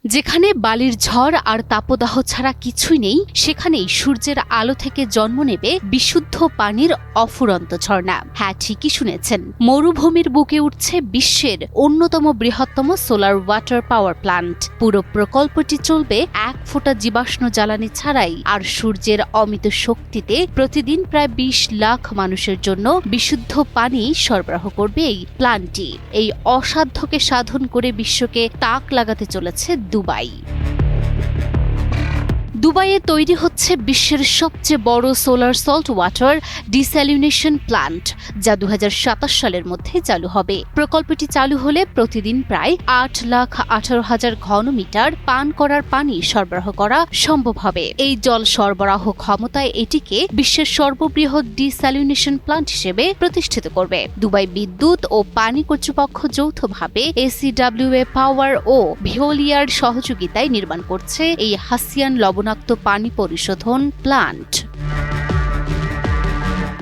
যেখানে বালির ঝড় আর তাপদাহ ছাড়া কিছুই নেই, সেখানেই সূর্যের আলো থেকে জন্ম নেবে বিশুদ্ধ পানির অফুরন্ত ঝর্ণা। হ্যাঁ, ঠিকই শুনেছেন, মরুভূমির বুকে উঠছে বিশ্বের অন্যতম বৃহত্তম সোলার ওয়াটার পাওয়ার প্ল্যান্ট। পুরো প্রকল্পটি চলবে 1 ফোঁটা জীবাশ্ম জ্বালানি ছাড়াই, আর সূর্যের অমিত শক্তিতে প্রতিদিন প্রায় 20 লাখ মানুষের জন্য বিশুদ্ধ পানি সরবরাহ করবে এই প্ল্যান্টটি। এই অসাধ্যকে সাধন করে বিশ্বকে তাক লাগাতে চলেছে দুবাইয়ে তৈরি হচ্ছে বিশ্বের সবচেয়ে বড় solar salt water desalination plant, যা 2027 সালের মধ্যে চালু হবে। প্রকল্পটি চালু হলে প্রতিদিন প্রায় 8,18,000 ঘনমিটার পান করার পানি সরবরাহ করা সম্ভব হবে। এই জল সরবরাহ ক্ষমতায় এটিকে বিশ্বের সর্ববৃহৎ ডিস্যালিনেশন প্ল্যান্ট হিসেবে প্রতিষ্ঠিত করবে। দুবাই বিদ্যুৎ ও পানি কর্তৃপক্ষ যৌথভাবে ACWA পাওয়ার ও ভেওলিয়ার সহযোগিতায় নির্মাণ করছে এই হাসিয়ান লবণাক্ত পানি পরিশোধন প্ল্যান্ট।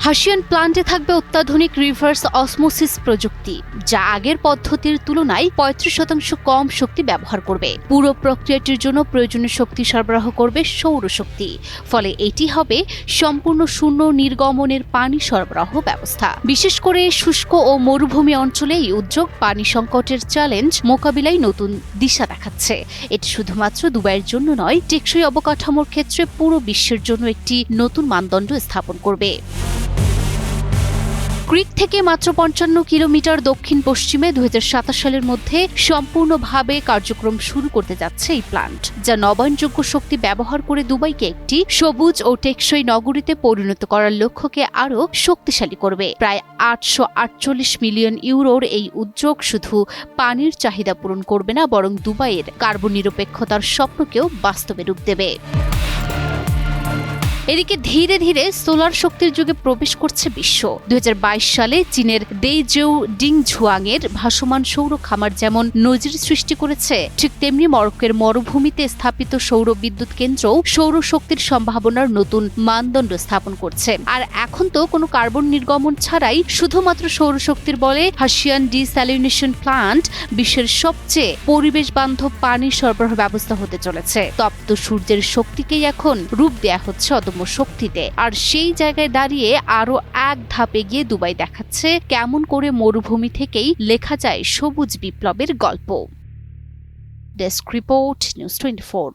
হাসিয়ান প্ল্যান্টে থাকবে অত্যাধুনিক রিভার্স অসমোসিস প্রযুক্তি, যা আগের পদ্ধতির তুলনায় 35% কম শক্তি ব্যবহার করবে। পুরো প্রক্রিয়াটির জন্য প্রয়োজনীয় শক্তি সরবরাহ করবে সৌরশক্তি, ফলে এটি হবে সম্পূর্ণ শূন্য নির্গমনের পানি সরবরাহ ব্যবস্থা। বিশেষ করে শুষ্ক ও মরুভূমি অঞ্চলে এই উদ্যোগ পানি সংকটের চ্যালেঞ্জ মোকাবিলায় নতুন দিশা দেখাচ্ছে। এটি শুধুমাত্র দুবাইয়ের জন্য নয়, টেকসই অবকাঠামোর ক্ষেত্রে পুরো বিশ্বের জন্য একটি নতুন মানদণ্ড স্থাপন করবে। ক্রিক থেকে মাত্র 55 কিলোমিটার দক্ষিণ পশ্চিমে 2027 সালের মধ্যে সম্পূর্ণভাবে কার্যক্রম শুরু করতে যাচ্ছে এই প্ল্যান্ট, যা নবায়নযোগ্য শক্তি ব্যবহার করে দুবাইকে একটি সবুজ ও টেকসই নগরীতে পরিণত করার লক্ষ্যকে আরও শক্তিশালী করবে। প্রায় 848 মিলিয়ন ইউরোর এই উদ্যোগ শুধু পানির চাহিদা পূরণ করবে না, বরং দুবাইয়ের কার্বন নিরপেক্ষতার স্বপ্নকেও বাস্তবে রূপ দেবে। এদিকে ধীরে ধীরে সোলার শক্তির যুগে প্রবেশ করছে বিশ্ব। 2022 সালে চীনের দেইজৌ ডিংঝুয়াংয়ের ভাসমান সৌর খামার যেমন নজির সৃষ্টি করেছে, ঠিক তেমনি মরক্কোর মরুভূমিতে স্থাপিত সৌর বিদ্যুৎ কেন্দ্রও সৌর শক্তির সম্ভাবনার নতুন মানদণ্ড স্থাপন করছে। আর এখন তো কোনো কার্বন নির্গমন ছাড়াই শুধুমাত্র সৌরশক্তির বলে হাসিয়ান ডিস্যালিনেশন প্ল্যান্ট বিশ্বের সবচেয়ে পরিবেশ বান্ধব পানি সরবরাহ ব্যবস্থা হতে চলেছে। তপ্ত সূর্যের শক্তিকেই এখন রূপ দেয়া হচ্ছে শক্তিতে। আর সেই জায়গায় দাঁড়িয়ে আরো এক ধাপে গিয়ে দুবাই দেখাচ্ছে কেমন করে মরুভূমি থেকেই লেখা যায় সবুজ বিপ্লবের গল্প। Desk report, news 24।